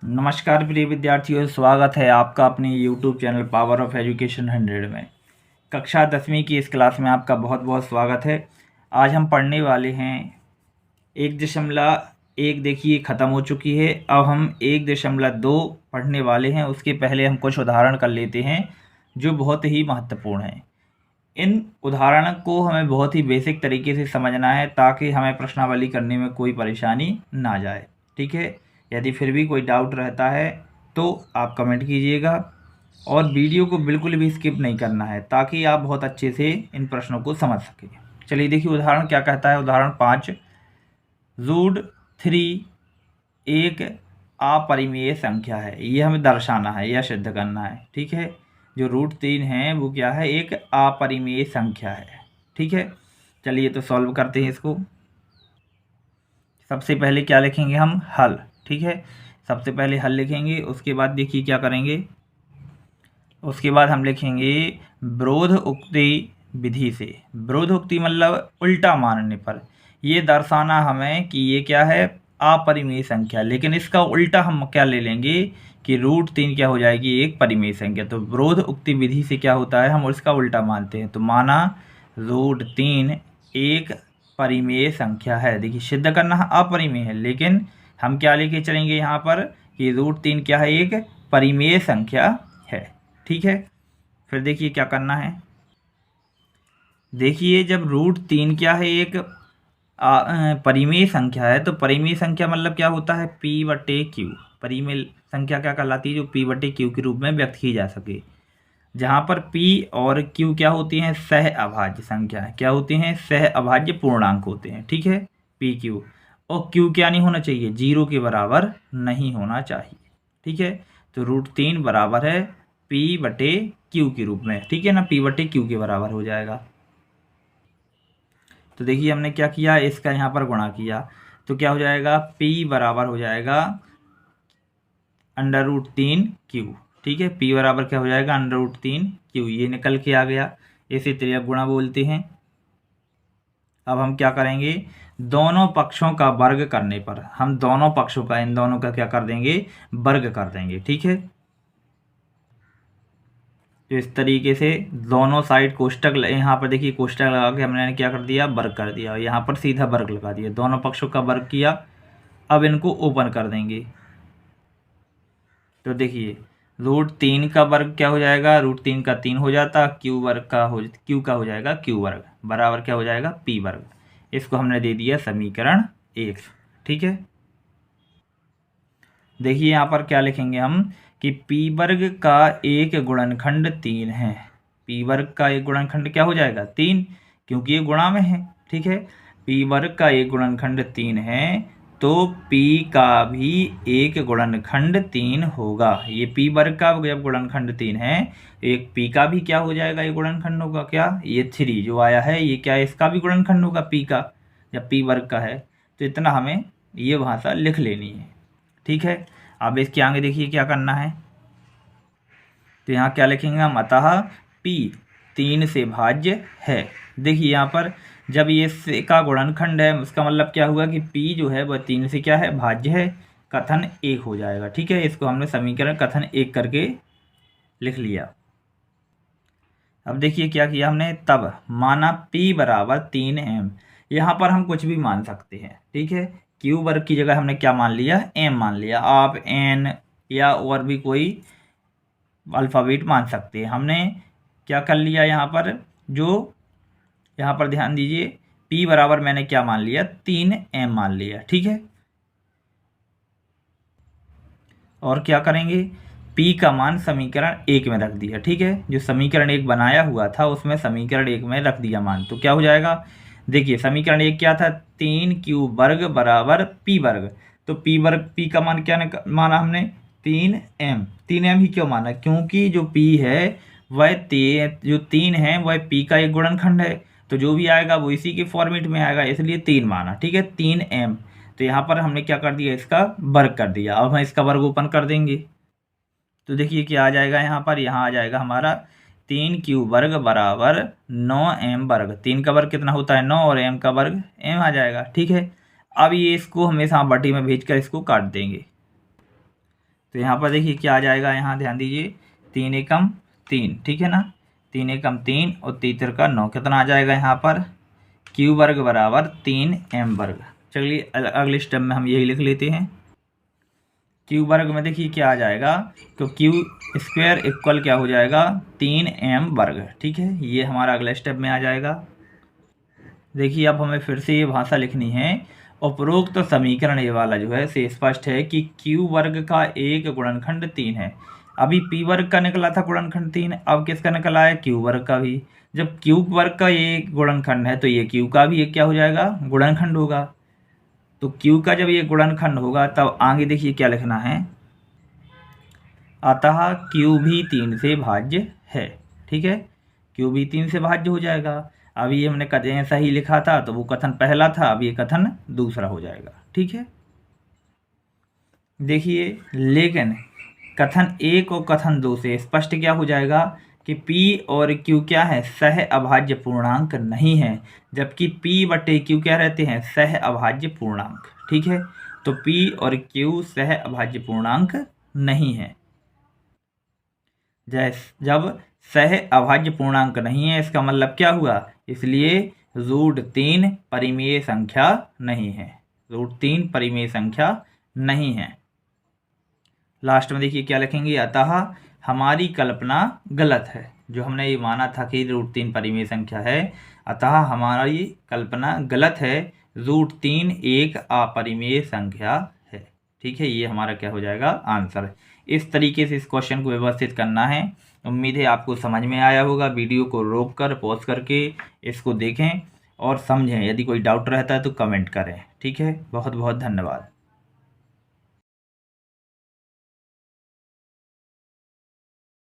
नमस्कार प्रिय विद्यार्थियों, स्वागत है आपका अपने YouTube channel power of education 100 में। कक्षा 10वीं की इस क्लास में आपका बहुत बहुत स्वागत है। आज हम पढ़ने वाले हैं 1.1। देखिए ख़त्म हो चुकी है। अब हम 1.2 पढ़ने वाले हैं। उसके पहले हम कुछ उदाहरण कर लेते हैं जो बहुत ही महत्वपूर्ण हैं। इन उदाहरण को हमें बहुत ही बेसिक तरीके से समझना है ताकि हमें प्रश्नावली करने में कोई परेशानी ना जाए। ठीक है, यदि फिर भी कोई डाउट रहता है तो आप कमेंट कीजिएगा और वीडियो को बिल्कुल भी स्किप नहीं करना है ताकि आप बहुत अच्छे से इन प्रश्नों को समझ सकें। चलिए देखिए उदाहरण क्या कहता है। उदाहरण 5, √3 एक अपरिमेय संख्या है। ये हमें दर्शाना है या सिद्ध करना है। ठीक है, जो √3 है वो क्या है, एक अपरिमेय संख्या है। ठीक है, चलिए तो सॉल्व करते हैं इसको। सबसे पहले क्या लिखेंगे हम, हल। ठीक है, सबसे पहले हल लिखेंगे। उसके बाद देखिए क्या करेंगे, उसके बाद हम लिखेंगे विरोध उक्ति विधि से। विरोध उक्ति मतलब उल्टा मानने पर ये दर्शाना हमें कि ये क्या है, अपरिमेय संख्या। लेकिन इसका उल्टा हम क्या ले लेंगे कि √3 क्या हो जाएगी, एक परिमेय संख्या। तो विरोध उक्ति विधि से क्या होता है, हम उसका उल्टा मानते हैं। तो माना √3 एक परिमेय संख्या है। देखिए सिद्ध करना अपरिमेय है, लेकिन हम क्या लेके चलेंगे यहाँ पर कि √3 क्या है, एक परिमेय संख्या है। ठीक है, फिर देखिए क्या करना है। देखिए जब √3 क्या है, एक परिमेय संख्या है, तो परिमेय संख्या मतलब क्या होता है, P/Q। परिमेय संख्या क्या कहलाती है, जो P/Q के रूप में व्यक्त की जा सके। जहाँ पर P और Q क्या होती हैं, सह अभाज्य संख्या। क्या होती हैं, सह अभाज्य पूर्णांक होते हैं। ठीक है, PQ और Q क्या नहीं होना चाहिए, 0 के बराबर नहीं होना चाहिए। ठीक है, तो √3 बराबर है P/Q के रूप में। ठीक है ना, P/Q के बराबर हो जाएगा। तो देखिए हमने क्या किया, इसका यहाँ पर गुणा किया तो क्या हो जाएगा, P बराबर हो जाएगा √3Q। ठीक है, P बराबर क्या हो जाएगा, √3Q। ये निकल के आ गया, इसे त्रिज्या गुणा बोलते हैं। अब हम क्या करेंगे, दोनों पक्षों का वर्ग करने पर हम दोनों पक्षों का, इन दोनों का क्या कर देंगे, वर्ग कर देंगे। ठीक है, तो इस तरीके से दोनों साइड कोष्टक, यहाँ पर देखिए कोष्टक लगा के हमने क्या कर दिया, वर्ग कर दिया। यहाँ पर सीधा वर्ग लगा दिया, दोनों पक्षों का वर्ग किया। अब इनको ओपन कर देंगे। तो देखिए √3 का वर्ग क्या हो जाएगा, √3 का 3 हो जाता, Q का हो जाएगा Q वर्ग बराबर क्या हो जाएगा, P वर्ग। इसको हमने दे दिया समीकरण 1। ठीक है, देखिए यहाँ पर क्या लिखेंगे हम कि P वर्ग का एक गुणनखंड 3 है। P वर्ग का एक गुणनखंड क्या हो जाएगा, 3, क्योंकि ये गुणा में है। ठीक है, P वर्ग का एक गुणनखंड 3 है तो P का भी एक गुणनखंड 3 होगा। ये P वर्ग का जब गुणनखंड 3 है, एक P का भी क्या हो जाएगा, ये गुणनखंड होगा। क्या, ये 3 जो आया है ये क्या है, इसका भी गुणनखंड होगा P का, जब P वर्ग का है। तो इतना हमें ये भाषा लिख लेनी है। ठीक है, अब इसके आगे देखिए क्या करना है। तो यहाँ क्या लिखेंगे हम, अतः P 3 से भाज्य है। देखिए यहाँ पर जब ये से का गुणनखंड है, उसका मतलब क्या हुआ कि P जो है वह 3 से क्या है, भाज्य है। कथन 1 हो जाएगा। ठीक है, इसको हमने समीकरण कथन 1 करके लिख लिया। अब देखिए क्या किया हमने, तब माना P बराबर 3m। यहाँ पर हम कुछ भी मान सकते हैं। ठीक है, Q वर्ग की जगह हमने क्या मान लिया, m मान लिया। आप n या और भी कोई अल्फ़ाबेट मान सकते हैं। हमने क्या कर लिया यहाँ पर, जो यहाँ पर ध्यान दीजिए, P बराबर मैंने क्या मान लिया, 3m मान लिया। ठीक है, और क्या करेंगे, P का मान समीकरण 1 में रख दिया। ठीक है, जो समीकरण 1 बनाया हुआ था उसमें समीकरण 1 में रख दिया मान। तो क्या हो जाएगा, देखिए समीकरण 1 क्या था, 3Q वर्ग बराबर P वर्ग। तो P वर्ग, P का मान क्या माना हमने, 3m। 3m ही क्यों माना, क्योंकि जो P है वह जो 3 है वह P का एक गुणनखंड है। तो जो भी आएगा वो इसी के फॉर्मेट में आएगा, इसलिए 3 माना। ठीक है, 3m। तो यहाँ पर हमने क्या कर दिया, इसका वर्ग कर दिया। अब हम इसका वर्ग ओपन कर देंगे तो देखिए क्या आ जाएगा, यहाँ पर यहाँ आ जाएगा हमारा 3Q वर्ग बराबर 9m वर्ग। 3 का वर्ग कितना होता है, 9, और m का वर्ग m आ जाएगा। ठीक है, अब ये इसको हमेशा बटी में भेज कर इसको काट देंगे। तो यहाँ पर देखिए क्या आ जाएगा, यहाँ ध्यान दीजिए 3 एकम 3, ठीक है ना, 3 एकम 3 और 3 त्रिका 9, कितना आ जाएगा यहाँ पर क्यू वर्ग बराबर 3m वर्ग। चलिए अगले स्टेप में हम यही लिख लेते हैं। क्यू वर्ग में देखिए क्या आ जाएगा, तो क्यू स्क्वायर इक्वल क्या हो जाएगा 3m वर्ग, ठीक है, ये हमारा अगला स्टेप में आ जाएगा। देखिए अब हमें फिर से ये भाषा लिखनी है। उपरोक्त तो समीकरण ये वाला जो है से स्पष्ट है कि क्यू वर्ग का एक गुणनखंड 3 है। अभी पी वर्ग का निकला था गुणनखंड 3, अब किसका निकला है क्यू वर्ग का भी। जब क्यू वर्ग का ये गुणनखंड है तो ये क्यू का भी एक क्या हो जाएगा गुणनखंड होगा। तो क्यू का जब ये गुणनखंड होगा तब आगे देखिए क्या लिखना है, अतः क्यू भी 3 से भाज्य है, ठीक है, क्यू भी 3 से भाज्य हो जाएगा। अभी हमने कथन सही लिखा था तो वो कथन पहला था, अब ये कथन दूसरा हो जाएगा, ठीक है। देखिए लेकिन कथन 1 और कथन 2 से स्पष्ट क्या हो जाएगा कि P और Q क्या है सह अभाज्य पूर्णांक नहीं है, जबकि P बटे Q क्या रहते हैं सह अभाज्य पूर्णांक, ठीक है। तो P और Q सह अभाज्य पूर्णांक नहीं है। जब सह अभाज्य पूर्णांक नहीं है इसका मतलब क्या हुआ, इसलिए √3 परिमेय संख्या नहीं है, √3 परिमेय संख्या नहीं है। लास्ट में देखिए क्या लिखेंगे, अतः हमारी कल्पना गलत है। जो हमने ये माना था कि √3 परिमेय संख्या है, अतः हमारी कल्पना गलत है, √3 एक अपरिमेय संख्या है, ठीक है। ये हमारा क्या हो जाएगा आंसर। इस तरीके से इस क्वेश्चन को व्यवस्थित करना है। उम्मीद है आपको समझ में आया होगा। वीडियो को रोक कर पॉज करके इसको देखें और समझें। यदि कोई डाउट रहता है तो कमेंट करें, ठीक है। बहुत बहुत धन्यवाद।